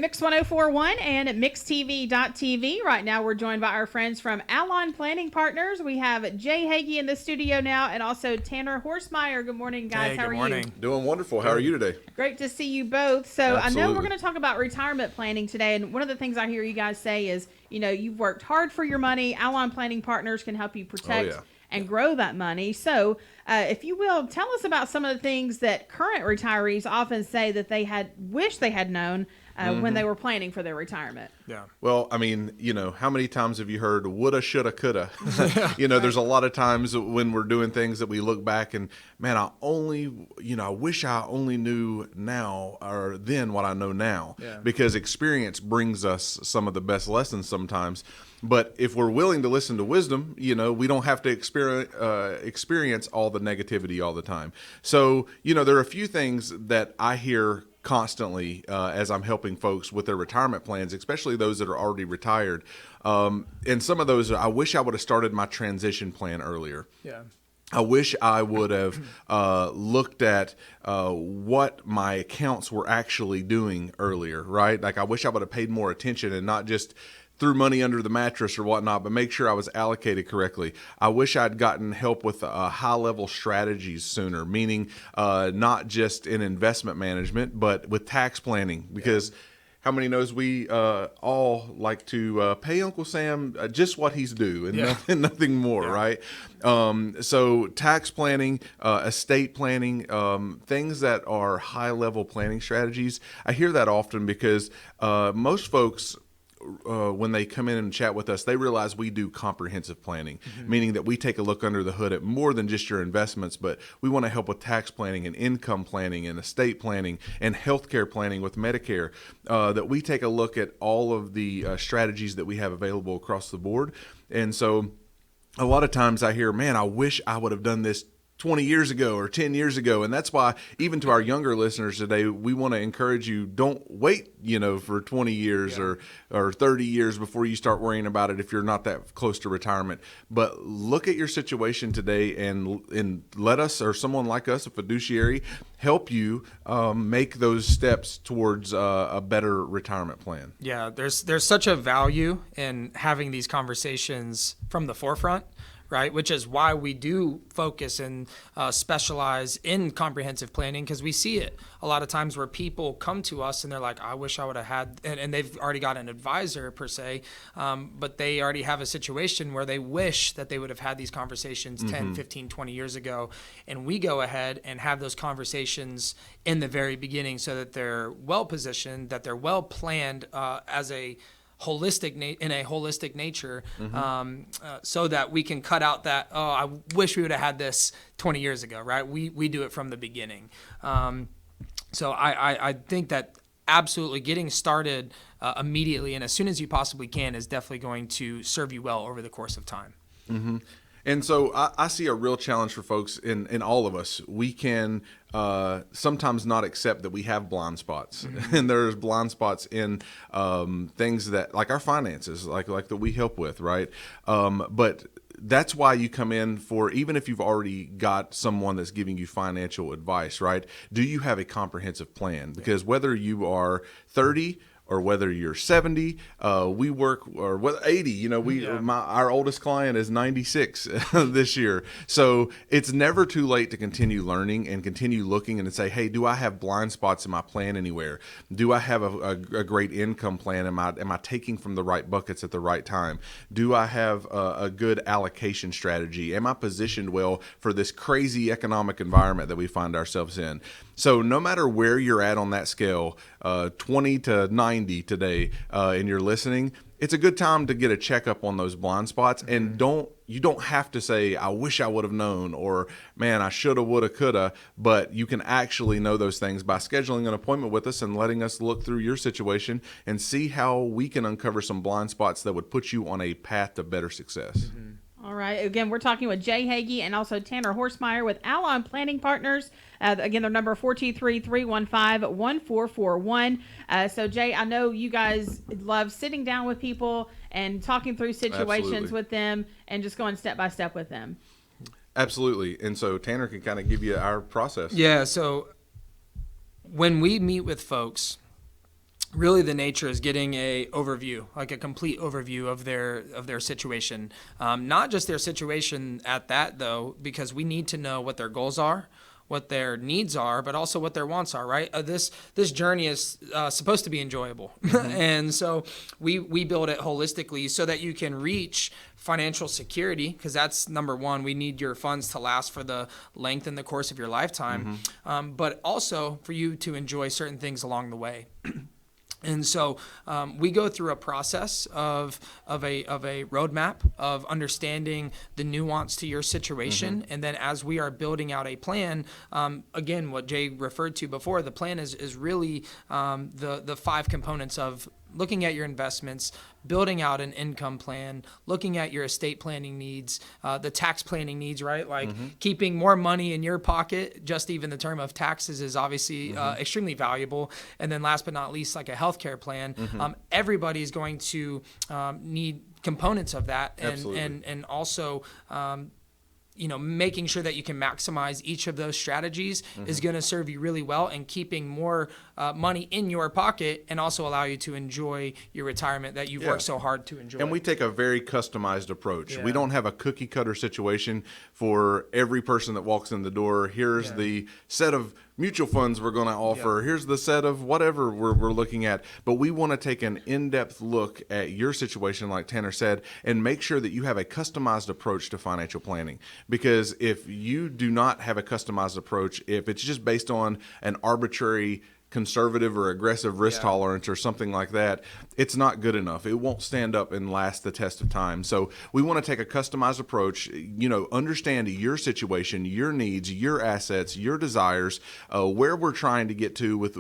Mix 1041 and MixTV.tv. Right now, we're joined by our friends from Alon Planning Partners. We have Jay Hagy in the studio now, and also Tanner Horstmeyer. Good morning, guys. Hey, How are good morning. you? Doing wonderful. How are you today? Great to see you both. So Absolutely. I know we're going to talk about retirement planning today, and one of the things I hear you guys say is, you know, you've worked hard for your money. Alon Planning Partners can help you protect and grow that money. So if you will, tell us about some of the things that current retirees often say that they wish they had known when they were planning for their retirement. Yeah. Well, I mean, you know, how many times have you heard woulda, shoulda, coulda? You know, there's a lot of times when we're doing things that we look back and, man, I wish I only knew now or then what I know now. Yeah. Because experience brings us some of the best lessons sometimes. But if we're willing to listen to wisdom, you know, we don't have to experience all the negativity all the time. So, you know, there are a few things that I hear constantly as I'm helping folks with their retirement plans, especially those that are already retired. And some of those, I wish I would have started my transition plan earlier. Yeah. I wish I would have looked at what my accounts were actually doing earlier, right? Like I wish I would have paid more attention and not just threw money under the mattress or whatnot, but make sure I was allocated correctly. I wish I'd gotten help with high-level strategies sooner, meaning not just in investment management, but with tax planning, because how many knows we all like to pay Uncle Sam just what he's due and nothing more, right? So tax planning, estate planning, things that are high-level planning strategies, I hear that often because most folks, when they come in and chat with us, they realize we do comprehensive planning, meaning that we take a look under the hood at more than just your investments, but we want to help with tax planning and income planning and estate planning and healthcare planning with Medicare, that we take a look at all of the strategies that we have available across the board. And so a lot of times I hear, man, I wish I would have done this 20 years ago or 10 years ago. And that's why even to our younger listeners today, we want to encourage you, don't wait, you know, for 20 years or 30 years before you start worrying about it if you're not that close to retirement. But look at your situation today and let us, or someone like us, a fiduciary, help you make those steps towards a better retirement plan. Yeah, there's such a value in having these conversations from the forefront, right? Which is why we do focus and specialize in comprehensive planning, because we see it a lot of times where people come to us and they're like, I wish I would have had, and they've already got an advisor per se, but they already have a situation where they wish that they would have had these conversations 10, 15, 20 years ago. And we go ahead and have those conversations in the very beginning so that they're well positioned, that they're well planned as a holistic nature, so that we can cut out that, oh, I wish we would have had this 20 years ago, right? We do it from the beginning. So I think that absolutely getting started immediately and as soon as you possibly can is definitely going to serve you well over the course of time. Mm-hmm. And so I see a real challenge for folks in all of us. We can sometimes not accept that we have blind spots. And there's blind spots in things that, like our finances, like that we help with, right? But that's why you come in for, even if you've already got someone that's giving you financial advice, right? Do you have a comprehensive plan? Because whether you are 30 or whether you're 70, we work, or 80, you know, our oldest client is 96 this year. So it's never too late to continue learning and continue looking and say, hey, do I have blind spots in my plan anywhere? Do I have a great income plan? Am I taking from the right buckets at the right time? Do I have a good allocation strategy? Am I positioned well for this crazy economic environment that we find ourselves in? So no matter where you're at on that scale, 20 to 90 today, and you're listening, it's a good time to get a checkup on those blind spots. And you don't have to say, I wish I would have known, or man, I shoulda, woulda, coulda, but you can actually know those things by scheduling an appointment with us and letting us look through your situation and see how we can uncover some blind spots that would put you on a path to better success. All right. Again, we're talking with Jay Hagy and also Tanner Horstmeyer with Alon Planning Partners. Again, their number 423-315-1441. So, Jay, I know you guys love sitting down with people and talking through situations with them and just going step by step with them. Absolutely. And so Tanner can kind of give you our process. Yeah. So when we meet with folks, really the nature is getting a overview, like a complete overview of their situation. Not just their situation at that though, because we need to know what their goals are, what their needs are, but also what their wants are, right? This journey is supposed to be enjoyable. And so we build it holistically so that you can reach financial security, because that's number one. We need your funds to last for the length and the course of your lifetime, but also for you to enjoy certain things along the way. And so we go through a process of a roadmap of understanding the nuance to your situation. And then as we are building out a plan, again, what Jay referred to before, the plan is really the 5 components of looking at your investments, building out an income plan, looking at your estate planning needs, the tax planning needs, right? Like keeping more money in your pocket, just even the term of taxes is obviously extremely valuable. And then last but not least, like a healthcare plan, everybody's going to need components of that. And also, making sure that you can maximize each of those strategies is going to serve you really well, and keeping more money in your pocket and also allow you to enjoy your retirement that you've worked so hard to enjoy. And we take a very customized approach. We don't have a cookie cutter situation for every person that walks in the door. Here's the set of mutual funds we're going to offer. Here's the set of whatever we're looking at. But we want to take an in-depth look at your situation, like Tanner said, and make sure that you have a customized approach to financial planning. Because if you do not have a customized approach, if it's just based on an arbitrary conservative or aggressive risk tolerance or something like that, it's not good enough. It won't stand up and last the test of time. So we want to take a customized approach, understand your situation, your needs, your assets, your desires, where we're trying to get to with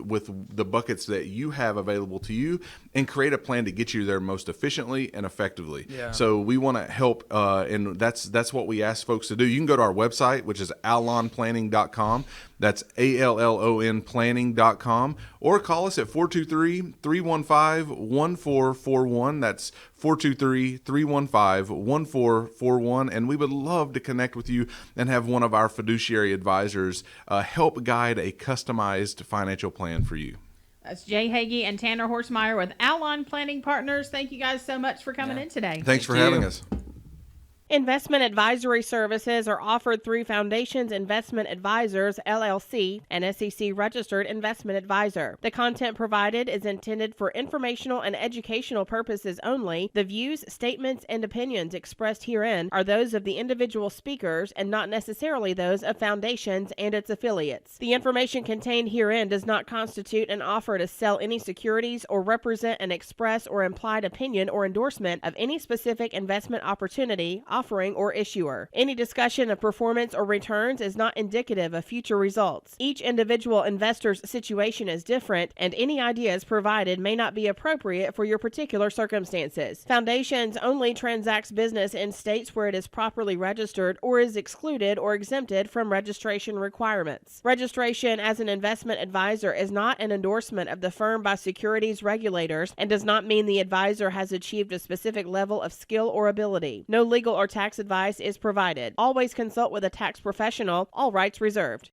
the buckets that you have available to you, and create a plan to get you there most efficiently and effectively. So we want to help, and that's what we ask folks to do. You can go to our website, which is allonplanning.com. That's ALLON planning.com, or call us at 423-315-1441. That's 423-315-1441. And we would love to connect with you and have one of our fiduciary advisors help guide a customized financial plan for you. That's Jay Hagy and Tanner Horstmeyer with Allon Planning Partners. Thank you guys so much for coming in today. Thanks for having us. Investment advisory services are offered through Foundations Investment Advisors, LLC, an SEC-registered investment advisor. The content provided is intended for informational and educational purposes only. The views, statements, and opinions expressed herein are those of the individual speakers and not necessarily those of Foundations and its affiliates. The information contained herein does not constitute an offer to sell any securities or represent an express or implied opinion or endorsement of any specific investment opportunity, offering, or issuer. Any discussion of performance or returns is not indicative of future results. Each individual investor's situation is different, and any ideas provided may not be appropriate for your particular circumstances. Foundations only transacts business in states where it is properly registered or is excluded or exempted from registration requirements. Registration as an investment advisor is not an endorsement of the firm by securities regulators and does not mean the advisor has achieved a specific level of skill or ability. No legal or tax advice is provided. Always consult with a tax professional. All rights reserved.